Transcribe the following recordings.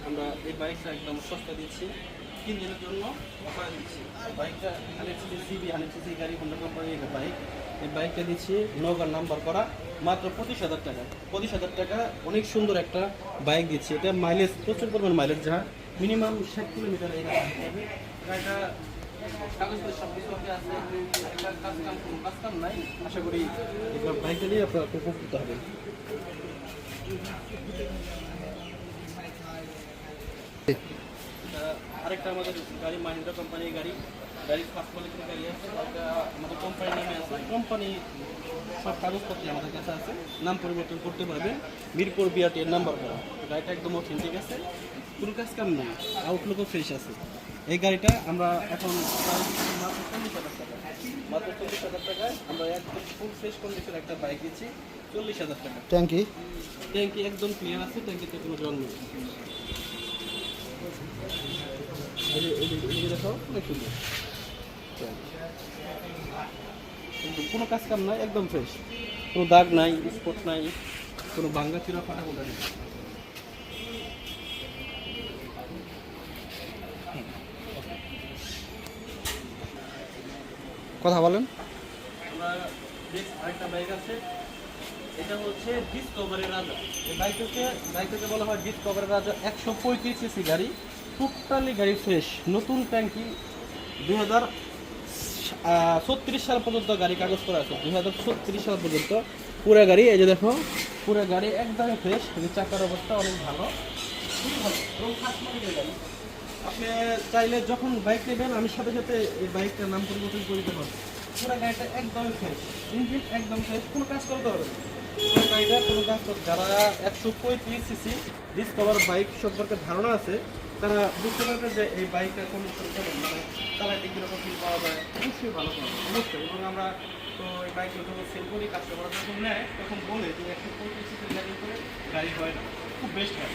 আমরা এই বাইকটা একদম সস্তা দিচ্ছি, 3 দিনের জন্য অফার দিচ্ছি। বাইকটা 100cc সিবি 100cc গাড়ি হোন্ডা কোম্পানির একটা বাইক। এই বাইকটা দিচ্ছি নগর নাম্বার করা মাত্র 25,000 টাকা। 25,000 টাকা অনেক সুন্দর একটা বাইক দিচ্ছি। এটা মাইলেজ প্রচুর পরিমাণ মাইলেজ, যা মিনিমাম 60 কিলোমিটার এই রাস্তা হবে। গাড়িটা কাগজপত্র সব কিছু আছে, একটা কাজ কাম নাই। আশা করি এবার বাইকটা নিয়ে আপনারা খুব উপকৃত হবেন। আরেকটা আমাদের গাড়ি মাহিন্দ্রা কোম্পানির গাড়ি ফার্স্ট কোয়ালিটির গাড়ি আছে, এটা আমাদের কোম্পানির নামে আছে। কোম্পানি সব কাগজপত্র আমাদের কাছে আছে, নাম পরিবর্তন করতে পারবেন। মিরপুর বিআরটি এর নাম্বার করা। গাড়িটা একদম অথেন্টিক আছে, কোনো কাজ কাম নেই, আউটলুকও ফ্রেশ আছে। এই গাড়িটা আমরা এখন মাত্র 40,000 টাকা, মাত্র 40,000 টাকায় আমরা একদম ফুল ফ্রেশ কন্ডিশন একটা বাইক দিচ্ছি। 40,000 টাকা। ট্যাঙ্কি একদম ক্লিয়ার আছে, ট্যাঙ্কিতে কোনো জল নেই। কোনো কাজ কাম নাই, একদম ফ্রেশ, কোনো দাগ নাই, স্পট নাই, কোনো ভাঙ্গা চিরা ফাটা কোটা নেই। কথা বলেন। আমরা আরেকটা বাইক আছে, এটা হচ্ছে ডিসকভারের রাজা। এই বাইকটাকে বলা হয় ডিসকভারের রাজা। 135cc গাড়ি, টোটালি গাড়ি ফ্রেশ, নতুন ট্যাঙ্কি। 2036 সাল পর্যন্ত গাড়ি কাগজ করা আছে, 2036 সাল পর্যন্ত পুরো গাড়ি। এই যে দেখো, পুরো গাড়ি একদমই ফ্রেশ। চাকার অবস্থা অনেক ভালো, খুবই ভালো। গাড়ি আপনি চাইলে যখন বাইক নেবেন, আমি সাথে সাথে এই বাইকটার নাম পরিবর্তন করে দিতে পারবো। পুরো গাড়িটা একদমই ফ্রেশ, ইঞ্জিন একদম ফ্রেশ, কোনো কাজ করতে হবে না। গাড়িটা কোনো কাজ করতে, যারা 135cc ডিসকভার বাইক সম্পর্কে ধারণা আছে, তারা বুঝতে পারবে যে এই বাইকটা কোন চালাইতে কীরকম ফিল পাওয়া যায়। অবশ্যই ভালো পাবে, অবশ্যই। এবং আমরা তো এই বাইকগুলো যখন সেল করি, কাস্টমার যখন নেয় তখন বলে যে 135cc গাড়ি করে গাড়ি হয় না, খুব বেস্ট গাড়ি।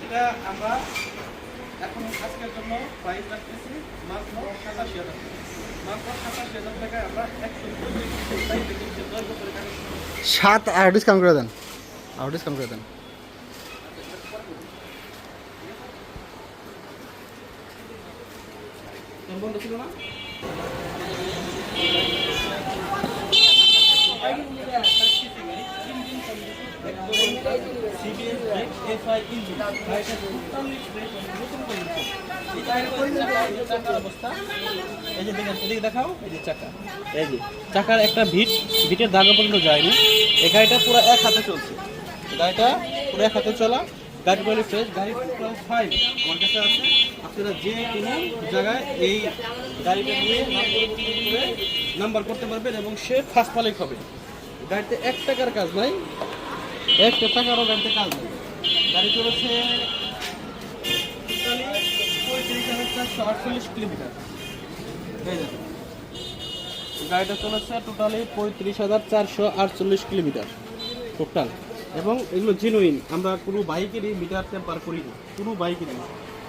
এটা আমরা এখন আজকের জন্য প্রাইস রাখতেছি মাত্র 87,000 টাকা। মাত্র 87,000 টাকায় আমরা 7 আর ডিসকাউন্ট করে দেন, আর ডিসকাউন্ট করে দেন। বন্ধ ছিল না? দেখাও, এই যে চাকা, এই যে চাকার একটা ভিটের দাগা পর্যন্ত যায়নি। এই গাড়িটা পুরো এক হাতে চলছে, গাড়িটা পুরো এক হাতে চলা। গাড়ি কোয়ালিটি ফ্রেশ, গাড়ি প্লাস 5 আমার কাছে আছে। আপনারা যে কোনো জায়গায় এই গাড়িটা নিয়ে নাম্বার করতে পারবেন এবং সে ফার্স্ট মালিক হবে। গাড়িতে 1 টাকার কাজ নাই, 1 টাকারও গাড়িতে কাজ নেই। গাড়ি চলেছে 35,448 কিলোমিটার। গাড়িটা চলেছে টোটালি 35,448 কিলোমিটার টোটাল। এবং এগুলো জেনুইন, আমরা কোনো বাইকেরই মিটার টেম্পার করি না, কোনো বাইকেরই না।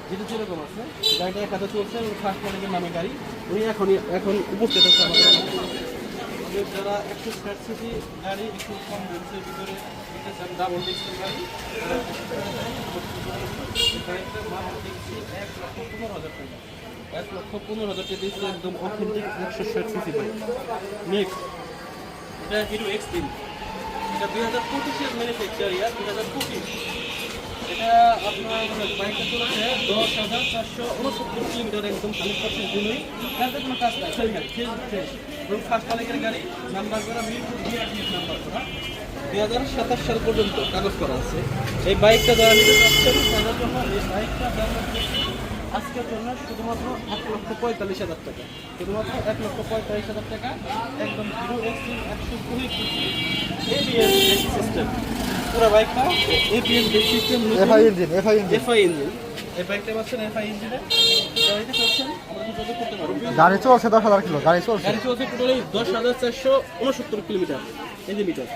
যেটা যেরকম আছে, গাড়িটা এক হাতে চলছে, ফার্স্ট মালিকের নামে গাড়ি, উনি এখন উপস্থিত আছে আমাদের। যারা 160cc গাড়ি একটু কম রেঞ্জের ভিতরে ডাবল ডিস্কের গাড়ি, গাড়িটার মান দেখছি 1,15,000 টাকা। 1,15,000 টাকা দিচ্ছি, একদম অথেন্টিক 160cc বাইক। নেক্সট, এটা হিরো X3, এটা 2025-এর ম্যানুফ্যাকচার, 2025। এটা আপনার বাইকটা চলেছে 10,469 কিলোমিটার, একদম 100% জেনুইন, যাতে কোনো কাজ নাই, এবং ফার্স্ট মালিকের গাড়ি, নাম্বার করা মিরপুর বিআরটি নাম্বার করা। 2027 সাল পর্যন্ত কাগজ করা আছে। এই বাইকটা যারা নিতে চাচ্ছেন তাদের জন্য এই বাইকটা দাম আজকের জন্য শুধুমাত্র 1,45,000 টাকা, শুধুমাত্র 1,45,000 টাকা। একদম hero X3 120cc ABS system, পুরো বাইকটা ABS সিস্টেম, এফআই ইঞ্জিন। এই বাইকটা পাচ্ছেন এফআই ইঞ্জিনে। গাড়িতে পাচ্ছেন আমরা যোগাযোগ করতে পারবো। গাড়ি চলছে 10,000 কিলো, গাড়ি চলছে টোটালি 10,469 কিলোমিটার, এই যে মিটার।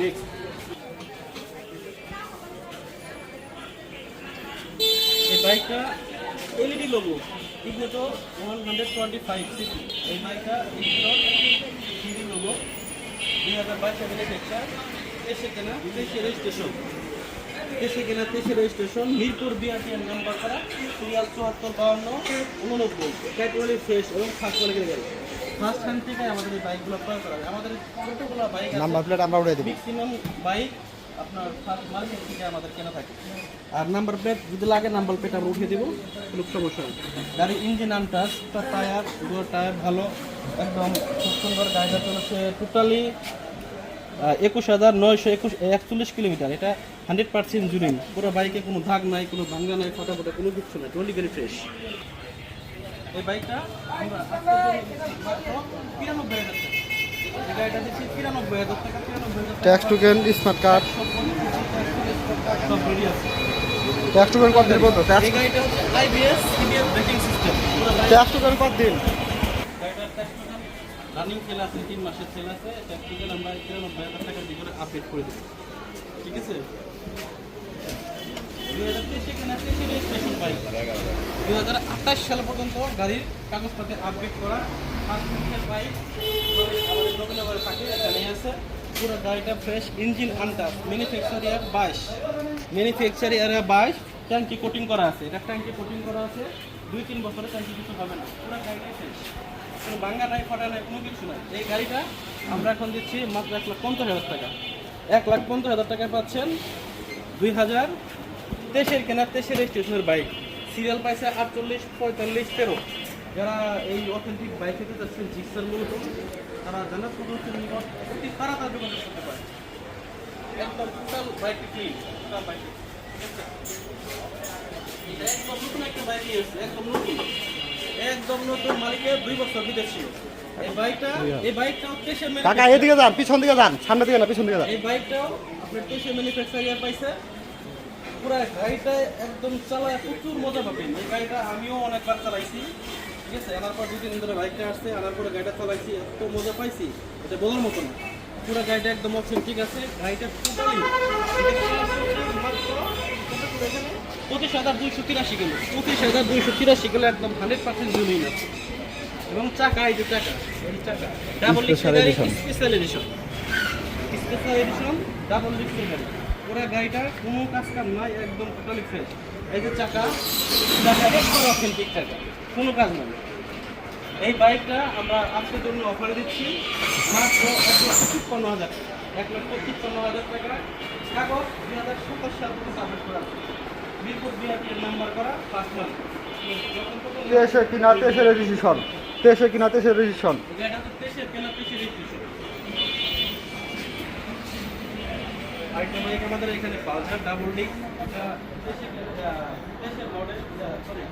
নেক্সট, এই বাইকটা এলইডি লোগো, ইগনিটো 125cc। এই বাইকটা ইগনিটো 3D লোগো, 2022 ম্যানুফ্যাকচার, এসে কেনা, দেশি রেজিস্ট্রেশন। দেশে কেনা দেশে রেজিস্ট্রেশন, মিরপুর বিআরটিএন নাম্বার করা, সিরিয়াল 7452 89, পেট্রোলি ফ্রেশ এবং ফার্স্ট কোয়ালিটির গাড়ি। ফার্স্ট হ্যান্ড থেকে আমাদের এই বাইকগুলো ক্রয় করা হয়। আমাদের কতগুলো বাইক আছে, নাম্বার প্লেট আমরা উঠে দেবো। ম্যাক্সিমাম বাইক আপনার ফার্স্ট মার্কেট থেকে আমাদের কেনা থাকে। আর নাম্বার প্লেট যদি লাগে নাম্বার প্লেট আমরা উঠিয়ে দেবো, কোনো সমস্যা নেই। গাড়ির ইঞ্জিন আনটাস, টায়ার দুটো টায়ার ভালো, একদম খুব সুন্দর। গাড়িটা চলেছে টোটালি 21,941 কিলোমিটার। এটা 100% জুরিং। পুরো বাইকে কোনো দাগ নাই, কোনো ভাঙ্গা নাই, ফটাফটা কোনো কিছু নাই, টোটালি ভেরি ফ্রেশ। এই বাইকটা আমরা মাত্র 93,000 টাকা। এই গাড়িটা দিচ্ছি 93,000 টাকা। 93,000 টাকা ট্যাক্স টোকেন, স্মার্ট কার্ড। সব রেডি আছে। ট্যাক্স টোকেন কত দিন বলতো? এই গাড়িটা হচ্ছে IBS CBS braking system. Tax token কত দিন? গাড়িটার ট্যাক্স টোকেন রানিং সেল আছে, 3 মাসের সেল আছে। ট্যাক্স টোকেন আমরা 93,000 টাকা দিয়ে করে আপডেট করে দেবো। ঠিক আছে? 2023 কেনা রেজিস্ট্রেশন বাইক, 2028 সাল পর্যন্ত গাড়ির কাগজপত্রে আপডেট করা ফার্স্ট মাসের বাইক আমাদের দোকানে ঘরে থাকে। এখানেই আছে। পুরো গাড়িটা ফ্রেশ, ইঞ্জিন আনটাস, ম্যানুফ্যাকচার ইয়ার 22, ট্যাঙ্কি কোটিং করা আছে। এটা ট্যাঙ্কি কোটিং করা আছে, 2-3 বছরে ট্যাঙ্কি কিছু হবে না। পুরো গাড়িটা ফ্রেশ, কোনো ভাঙ্গা নাই, ফটা নাই, কোনো কিছু নাই। এই গাড়িটা আমরা এখন দিচ্ছি মাত্র 1,50,000 টাকা। 1,50,000 টাকায় পাচ্ছেন 2023 কেনা 23 রেজিস্ট্রেশনের বাইক। সিরিয়াল পাইছে 48, 45, 13। যারা এই অথেন্টিক বাইক খেতে চাচ্ছেন জিক্সার মূলত, তারা জানার প্রদর্শন নিকট অতি তাড়াতাড়ি যোগাযোগ করতে পারে। একদম টোটাল বাইকটি ক্লিন, টোটাল বাইক একদম নতুন একটা বাইক নিয়ে এসেছে, একদম নতুন মালিকের 2 বছর বিদেশ ছিল। এই বাইকটাও 23 কাকা এদিকে যান, পিছন দিকে যান, সামনে দিকে না, পিছন দিকে যান। এই বাইকটাও আপনার 23 ম্যানুফ্যাকচার ইয়ার পাইছে। পুরো গাড়িটা একদম চালায় প্রচুর মজা পাবেন। এই গাড়িটা আমিও অনেকবার চালাইছি। ঠিক আছে, আনার পর 2-3 দিন ধরে বাইকটা আসছে, আনার পরে গাড়িটা চালাইছি, এত মজা পাইছি এটা বলার মতো না। পুরো গাড়িটা একদম অপশন ঠিক আছে। গাড়িটা টোটালি 25,283 কিলো, 25,283 কিলো, একদম 100% জুনিয়র আছে। এবং চাকা, এই যে চাকা, এই চাকা ডাবল ডিস্কের গাড়ি, স্পেশাল এডিশন ডাবল ডিস্কের গাড়ি। পুরো গাড়িটা কোনো কাজ কাম নাই, একদম টোটালি ফ্রেশ। এই যে চাকা একদম অথেন্টিক চাকা, কোনো কাজ নাই। এই বাইকটা আমরা আজকের জন্য অফারে দিচ্ছি মাত্র 1,56,000 টাকা। 1,56,000 টাকা। কাগজ 2027 সাল পর্যন্ত আপডেট করা আছে। মিরপুর বিআরটিএন নাম্বার করা, ফার্স্ট মালিক। দেশে কিনা দেশে রেজিস্ট্রেশন, দেশে কিনা দেশে রেজিস্ট্রেশন। এটা হচ্ছে দেশের কেনা দেশের রেজিস্ট্রেশন। আরেকটা বাইক আমাদের এখানে পালসার ডাবল ডিস্ক, এটা দেশের মডেল, সরি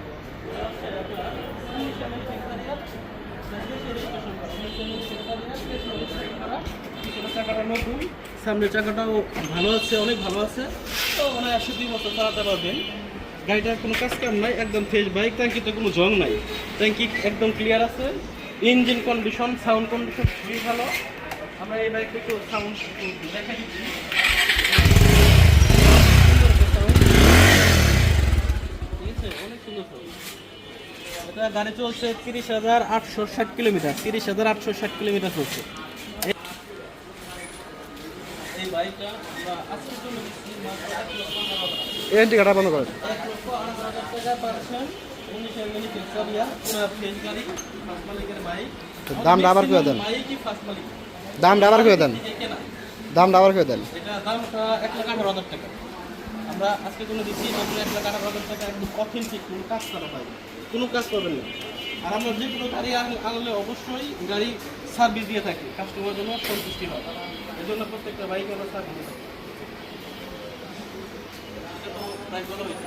চাকাটা নতুন, সামনের চাকাটাও ভালো আছে, অনেক ভালো আছে। তো মানে 102 বছর চালাতে পারবেন। গাড়িটার কোনো কাজ কাম নাই, একদম ফ্রেশ বাইক। ট্যাঙ্কিতে কোনো জং নাই, ট্যাঙ্কি একদম ক্লিয়ার আছে। ইঞ্জিন কন্ডিশন, সাউন্ড কন্ডিশন খুবই ভালো। আমরা এই বাইকটা একটু সাউন্ড দেখা দিচ্ছি। ঠিক আছে, অনেক সুন্দর সাউন্ড। এটা গাড়ি চলছে 30,860 কিলোমিটার, 30,860 কিলোমিটার চলছে। এই বাইকটা আমরা আজকের জন্য দিচ্ছি মাত্র 1,15,000 এনটি কাটা বন্ধ করেন। 1,15,000 টাকা পাচ্ছেন। 19 ম্যানুফ্যাকচার ইয়ার, পুরো ফ্রেশ গাড়ি, ফার্স্ট মালিকের বাইক। দামটা আবার করে দেন, বাইকই ফার্স্ট মালিক, দামটা আবার করে দেন, কেনা। দামটা আবার করে দেন। এটা দামটা 1,18,000 টাকা। আমরা আজকের জন্য দিচ্ছি মাত্র 1,18,000 টাকা। একদম অথেন্টিক, কোনো কাজ করা হয়, কোনো কাজ করবেন না। আর আমরা যে কোনো গাড়ি আনলে অবশ্যই গাড়ি সার্ভিস দিয়ে থাকি, কাস্টমার জন্য সন্তুষ্টি হয়। এই জন্য প্রত্যেকটা বাইকে আমরা সার্ভিস দিয়ে থাকি। এটা তো প্রায় বলা হয়েছে।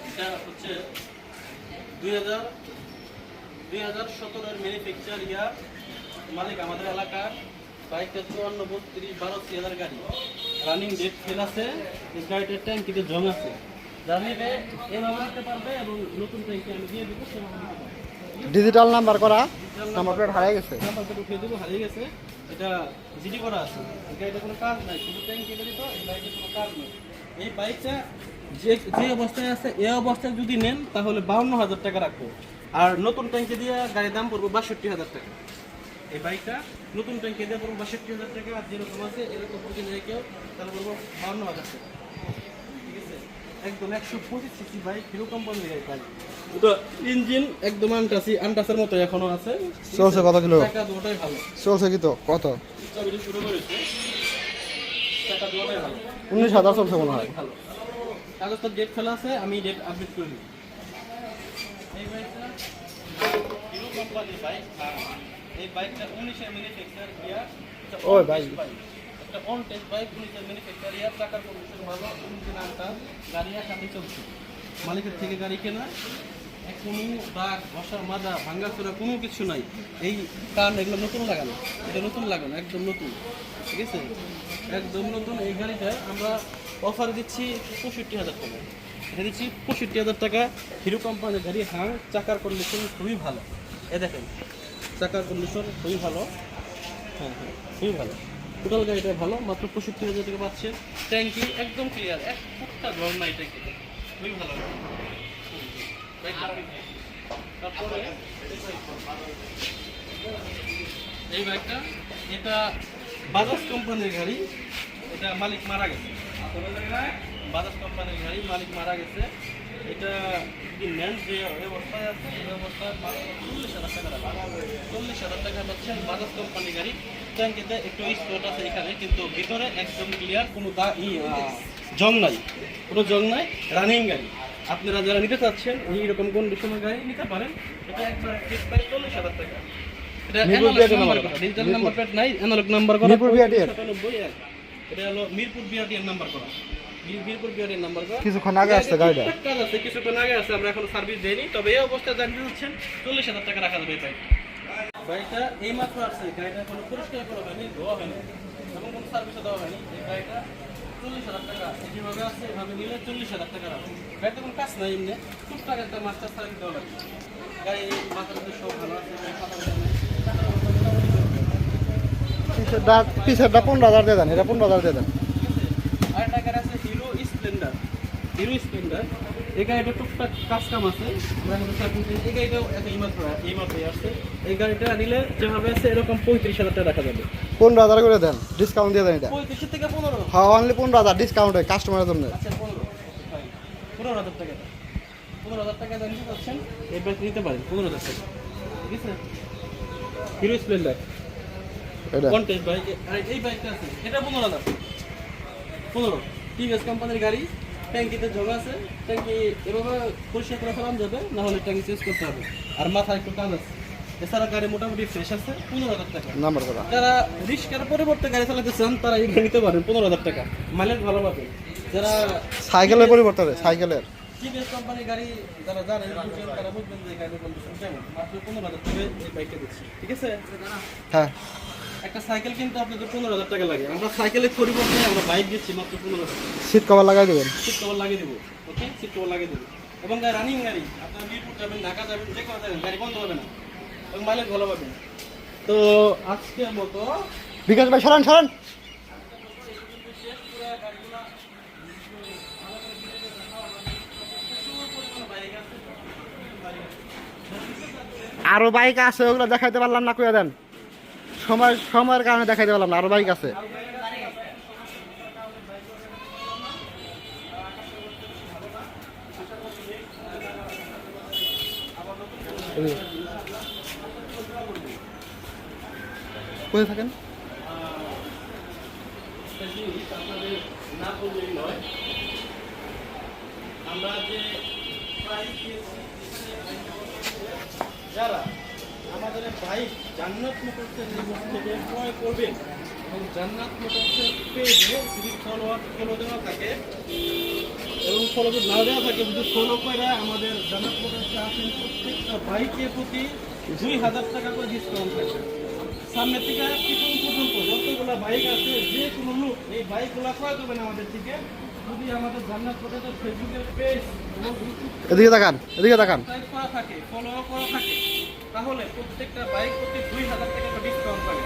এটা হচ্ছে 2017 ম্যানুফ্যাকচার ইয়ার, মালিক আমাদের এলাকার। বাইকটা 54-32 সিএলের গাড়ি, রানিং ডেট ফেল আছে। এই গাড়িটার ট্যাঙ্কিতে জং আছে। যারা নেবে এভাবে নিতে পারবে এবং নতুন ট্যাঙ্কি আমি দিয়ে দেবো, সেভাবে নিতে পারবে। ডিজিটাল নাম্বার করা, নাম্বার প্লেট হারিয়ে গেছে, নাম্বার প্লেট উঠিয়ে দেবো, হারিয়ে গেছে। এটা জিডি করা আছে। এই গাড়িটা কোনো কাজ নাই, শুধু ট্যাঙ্কি বেরিয়ে, তো এই বাইকের কোনো কাজ নেই। এই বাইকটা যে যে অবস্থায় আছে এই অবস্থায় যদি নেন তাহলে 52,000 টাকা রাখবো। আর নতুন ট্যাঙ্কি দিয়ে গাড়ির দাম পড়বো 62,000 টাকা। এই বাইকটা নতুন ট্যাঙ্কি দিয়ে পড়বো 62,000 টাকা। আর যেরকম আছে এরকম যদি নেয় কেউ তাহলে পড়বো 52,000 টাকা। ঠিক আছে, একদম 125 সিসি বাইক, হিরো কোম্পানির বাইক। তো ইঞ্জিন একদম আনটাসের মতো এখনো আছে। চলছে কত কিলো? টাকা দুটোই ভালো চলছে কি তো কত? চাবিটা শুরু করেছে, টাকা দুটোই ভালো। 19,000 চলছে মনে হয়। ভালো কাগজটা ডেট ফেলা আছে, আমি ডেট আপডেট করে নিই। এই বাইকটা হিরো কোম্পানির বাইক। এই বাইকটা 19 ম্যানুফ্যাকচার ইয়ার। ওই ভাই। একটা অন টেস্ট বাইক, 19 ম্যানুফ্যাকচার ইয়ার, টাকার কন্ডিশন ভালো, ইঞ্জিন আনটাস, গাড়ি সাথে চলছে। মালিকের থেকে গাড়ি কেনা, কোনো দাগ ঘষা মাজা ভাঙ্গাচোরা কোনো কিছু নাই। এই কারণ এগুলো নতুন লাগানো, এটা নতুন লাগানো, একদম নতুন। ঠিক আছে, একদম নতুন। এই গাড়িটা আমরা অফার দিচ্ছি 65,000 টাকা। এটা দিচ্ছি 65,000 টাকা। হিরো কোম্পানির গাড়ি। হ্যাঁ, চাকার কন্ডিশন খুবই ভালো। এ দেখেন চাকার কন্ডিশন খুবই ভালো। হ্যাঁ হ্যাঁ, খুবই ভালো। টোটাল গাড়িটা ভালো, মাত্র 65,000 টাকা পাচ্ছেন। ট্যাঙ্কি একদম ক্লিয়ার, এক ফুটটা জল নাই ট্যাঙ্কিতে, খুবই ভালো। তারপরে এই বাইকটা, এটা বাজাজ কোম্পানির গাড়ি। এটা মালিক মারা গেছে, বাজাজ কোম্পানির গাড়ি, মালিক মারা গেছে। এটা নেন যে অবস্থায় আছে এই অবস্থায় 40,000 টাকা লাগবে। 40,000 টাকা পাচ্ছেন বাজাজ কোম্পানির গাড়ি। ট্যাঙ্কিতে একটু স্পট আছে এখানে, কিন্তু ভিতরে একদম ক্লিয়ার, কোনো জং নাই, কোনো জং নাই। রানিং গাড়ি। আপনারা যারা নিতে চাচ্ছেন এইরকম কন্ডিশনের গাড়ি নিতে পারেন। এটা একবার ফিক্স প্রাইস 40,000 টাকা। এটা ডিজিটাল নাম্বার প্লেট নাই, অ্যানালগ নাম্বার করা। মিরপুর বিআরটিএর। 97 এটা হলো মিরপুর বিআরটিএর নাম্বার করা। মিরপুর বিআরটিএর নাম্বার করা। কিছুক্ষণ আগে আসছে গাড়িটা। কাজ আছে, কিছুক্ষণ আগে আছে, আমরা এখনো সার্ভিস দেইনি। তবে এই অবস্থায় জানতে হচ্ছেন 40,000 টাকা রাখা যাবে এই বাইক। বাইকটা এই মাত্র আসছে, গাড়িটা কোনো পরিষ্কার করা হয়নি, ধোয়া হয়নি, এবং কোনো সার্ভিসও দেওয়া হয়নি। এই গাড়িটা 40,000 টাকা। যেভাবে আসছে এভাবে নিলে 40,000 টাকা রাখবে। গাড়িতে কোনো কাজ নাই, এমনি টুকটাক একটা মাস্টার সার্ভিস দেওয়া লাগবে। গাড়ি মাথার সব ভালো আছে, পিছেরটা 15,000 দিয়ে দেন, এটা 15,000 দিয়ে দেন। আর একটা গাড়ি আছে হিরো স্প্লেন্ডার। হিরো স্প্লেন্ডার এই গাড়িটা টুকটাক কাজ কাম আছে। এই গাড়িটাও একটা এই আসছে। এই গাড়িটা নিলে যেভাবে আছে এরকম 35,000 টাকা রাখা যাবে। 15,000 করে দেন, ডিসকাউন্ট দিয়ে দেন এটা। 35 থেকে 15। হ্যাঁ, অনলি 15,000 ডিসকাউন্ট হয় কাস্টমারের জন্য। আচ্ছা 15,000 টাকা। 15,000 টাকা দাম নিতে পারছেন, এই বাইক নিতে পারেন 15,000 টাকা। ঠিক আছে, হিরো স্প্লেন্ডার এটা কন্টেস্ট বাইক। আর এই বাইকটা আছে, এটা 15,000। 15 টিভিএস কোম্পানির গাড়ি। ট্যাঙ্কিতে জং আছে, ট্যাঙ্কি এভাবে পরিষ্কার করে ফেলানো যাবে, না হলে ট্যাঙ্কি চেঞ্জ করতে হবে। আর মাথায় একটু কাজ আছে। এছাড়া গাড়ি মোটামুটি ফ্রেশ আছে। 15,000 টাকা। নাম্বার করা। যারা রিস্কের পরিবর্তে গাড়ি চালাতে চান তারা এই গাড়ি নিতে পারেন 15,000 টাকা। মাইলেজ ভালো পাবেন। যারা সাইকেলের পরিবর্তে হবে, সাইকেলের। টিভিএস কোম্পানির গাড়ি যারা জানেন বুঝবেন, তারা বুঝবেন যে গাড়ির কন্ডিশন কেমন। মাত্র 15,000 টাকা এই বাইকটা দিচ্ছি। ঠিক আছে, হ্যাঁ, একটা সাইকেল কিনতে আপনাদের 15,000 টাকা লাগে। আমরা সাইকেলের পরিবর্তে আমরা বাইক দিচ্ছি মাত্র 15,000 টাকা। সিট কভার লাগাই দেবেন। সিট কভার লাগিয়ে দেবো। ওকে, সিট কভার লাগিয়ে দেবো। এবং রানিং গাড়ি, আপনার মিরপুর যাবেন, ঢাকা যাবেন, যে কোনো যাবেন, গাড়ি বন্ধ হবে না এবং মাইলেজ ভালো পাবেন। তো আজকের মতো বিকাশ ভাই সরান সরান। আরো বাইক আছে, ওগুলো দেখাইতে পারলাম না, কইয়া দেন। সময়ের কারণে দেখাইতে পারলাম না, আরো বাইক আছে। কোথায় থাকেন? না বললেই নয়, আমরা যে যারা আমাদের বাইক জান্নাত মোটরসের নিকট থেকে ক্রয় করবেন এবং জান্নাত মোটরসের পেজে যদি ফলো দেওয়া থাকে এবং ফলো যদি না দেওয়া থাকে, যদি ফলো করে আমাদের জান্নাত মোটরসে আসেন, প্রত্যেকটা বাইকের প্রতি 2,000 টাকা করে ডিসকাউন্ট থাকবে। সামনের থেকে পিছন পর্যন্ত যতগুলো বাইক আছে, যে কোনো লোক এই বাইকগুলো ক্রয় করবেন আমাদের থেকে, যদি আমাদের জান্নাত মোটরসের ফেসবুকের পেজ এবং ইউটিউব এদিকে তাকান, এদিকে তাকান। সাবস্ক্রাইব করা থাকে, ফলো করা থাকে, তাহলে প্রত্যেকটা বাইক প্রতি 2,000 টাকা করে ডিসকাউন্ট পাবে।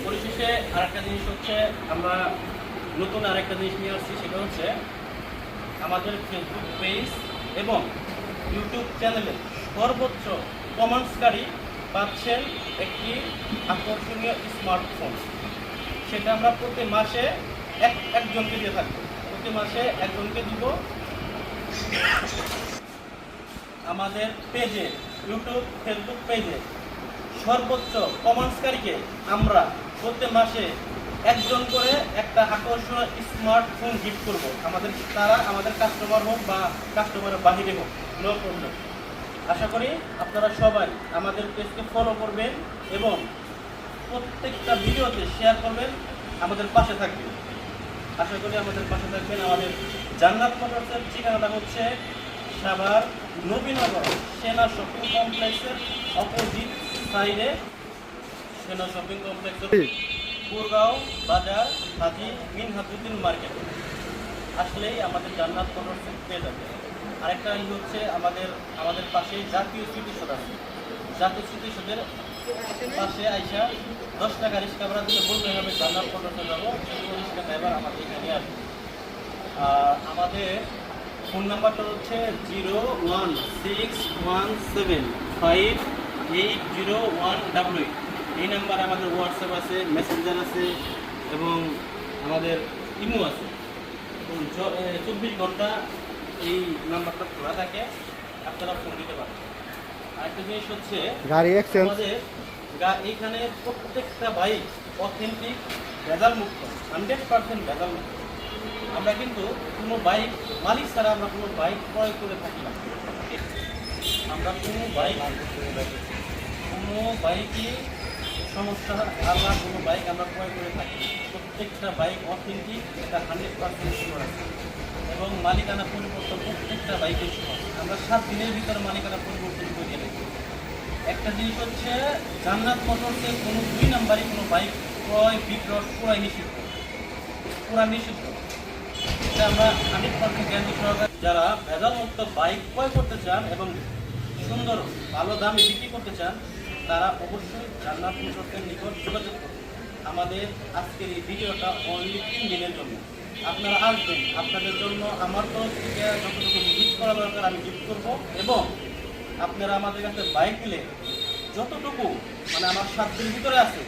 পরিশেষে আরেকটা জিনিস হচ্ছে, আমরা নতুন আরেকটা জিনিস নিয়ে আসছি, সেটা হচ্ছে আমাদের ফেসবুক পেজ এবং ইউটিউব চ্যানেলে সর্বোচ্চ কমেন্টসকারী পাচ্ছেন একটি আকর্ষণীয় স্মার্টফোন। সেটা আমরা প্রতি মাসে একজনকে দিয়ে থাকবো, প্রতি মাসে একজনকে দিব। আমাদের পেজে, ইউটিউব ফেসবুক পেজে সর্বোচ্চ কমেন্টসকারীকে আমরা প্রতি মাসে একজন করে একটা আকর্ষণীয় স্মার্টফোন গিফট করব। তারা আমাদের কাস্টমার হোক বা কাস্টমারের বাহিরে হোক, নো প্রবলেম। আশা করি আপনারা সবাই আমাদের পেজকে ফলো করবেন এবং প্রত্যেকটা ভিডিওতে শেয়ার করবেন, আমাদের পাশে থাকবেন। আশা করি আমাদের পাশে থাকবেন। আমাদের জান্নাত মোটরসের ঠিকানাটা হচ্ছে সাভার নবীনগর সেনা শপিং কমপ্লেক্সের অপোজিট সাইডে, সেনা শপিং কমপ্লেক্সের পুরগাঁও বাজার হাজি মিনহাজুদ্দিন মার্কেট আসলেই আমাদের জান্নাত মোটরসের পেয়ে যাবে। আরেকটা হচ্ছে আমাদের পাশেই জাতীয় স্মৃতিসৌধ আছে। জাতীয় স্মৃতিসৌধের পাশে আইসা 10 টাকা রিক্সা ভাড়া দিলে বলতে হবে জান্নাত মোটরসে যাবো, রিক্সা ড্রাইভার আমাদের এখানে আসবে। আর আমাদের ফোন নাম্বারটা হচ্ছে 01617580188। এই নাম্বারে আমাদের হোয়াটসঅ্যাপ আছে, মেসেঞ্জার আছে এবং আমাদের ইমো আছে। 24 ঘন্টা এই নাম্বারটা খোলা থাকে, আপনারা ফোন দিতে পারেন। আরেকটা জিনিস হচ্ছে, গাড়ি এক্সচেঞ্জ আমাদের এইখানে প্রত্যেকটা বাইক অথেন্টিক, ভেজাল মুক্ত, 100% ভেজাল মুক্ত। আমরা কিন্তু কোনো বাইক মালিক ছাড়া আমরা কোনো বাইক ক্রয় করে থাকি না। আমরা কোনো বাইকই সমস্যা আল্লাহ কোনো বাইক আমরা ক্রয় করে থাকি। প্রত্যেকটা বাইক অথেন্টিক, এটা 100% শিওর আছে এবং মালিকানা পরিবর্তন প্রত্যেকটা বাইকের সময় আমরা 7 দিনের ভিতরে মালিকানা পরিবর্তন করে রাখি। একটা জিনিস হচ্ছে, জান্নাত মোটরসে কোনো 2 নাম্বারই কোনো বাইক ক্রয় বিক্রয় পুরাই নিষিদ্ধ, এটা আমরা 100% গ্যারান্টি সহকারে। যারা ভেজাল মুক্ত বাইক ক্রয় করতে চান এবং সুন্দর ভালো দামে বিক্রি করতে চান, তারা অবশ্যই জান্নাত মোটরসের নিকট যোগাযোগ করুন। আমাদের আজকের এই ভিডিওটা অনলি 3 দিনের জন্য। আপনারা আসবেন, আপনাদের জন্য আমার তরফ থেকে যতটুকু গিফট করা দরকার আমি গিফট করবো এবং আপনারা আমাদের কাছে বাইক নিলে যতটুকু মানে আমার সাধ্যের ভিতরে আছে,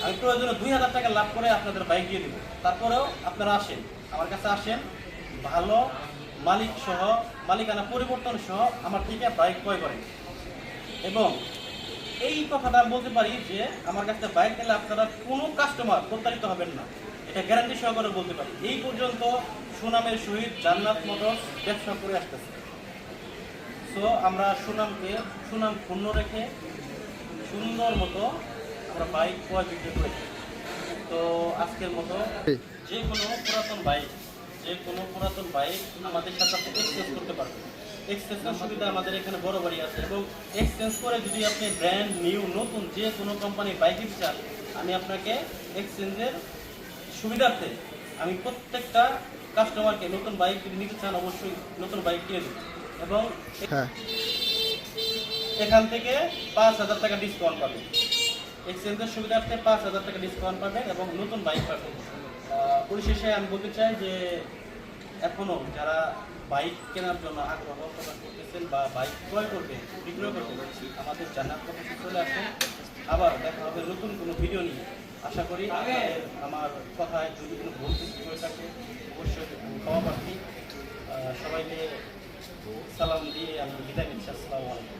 আমি প্রয়োজনে 2000 টাকা লাভ করে আপনাদের বাইক দিয়ে দেবো। তারপরেও আপনারা আসেন, আমার কাছে আসেন, ভালো মালিক সহ, মালিকানা পরিবর্তন সহ আমার থেকে বাইক ক্রয় করেন। এবং এই কথাটা বলতে পারি যে আমার কাছে বাইক নিলে আপনারা কোনো কাস্টমার প্রতারিত হবেন না, এটা গ্যারান্টি সহকারে বলতে পারি। এই পর্যন্ত সুনামের সহিত জান্নাত মোটরস ব্যবসা করে আসতেছে। সো আমরা সুনাম ক্ষুণ্ণ রেখে সুন্দর মতো আমরা বাইক ক্রয় বিক্রি করে থাকি। তো আজকের মতো যে কোনো পুরাতন বাইক আমাদের সাথে আপনি এক্সচেঞ্জ করতে পারবেন। এক্সচেঞ্জের সুবিধা আমাদের এখানে বরাবরই আছে এবং এক্সচেঞ্জ করে যদি আপনি ব্র্যান্ড নিউ নতুন যে কোনো কোম্পানির বাইক নিতে চান, আমি আপনাকে এক্সচেঞ্জের সুবিধার্থে আমি প্রত্যেকটা কাস্টমারকে নতুন বাইক যদি নিতে চান অবশ্যই নতুন বাইক কিনে দেব এবং এখান থেকে 5000 টাকা ডিসকাউন্ট পাবেন। এক্সচেঞ্জের সুবিধার্থে 5000 টাকা ডিসকাউন্ট পাবেন এবং নতুন বাইক পাবেন। পরিশেষে আমি বলতে চাই যে এখনও যারা বাইক কেনার জন্য আগ্রহ প্রকাশ করতেছেন বা বাইক বিক্রয় করবেন, আমাদের জান্নাত মোটরসে চলে আসেন। আবার দেখা হবে নতুন কোনো ভিডিও নিয়ে। আশা করি আমার কথায় যদি কোনো ভুল ত্রুটি হয়ে থাকে অবশ্যই ক্ষমা প্রার্থী। সবাইকে সালাম দিয়ে আমি বিদায় নিচ্ছি। আসসালামু আলাইকুম।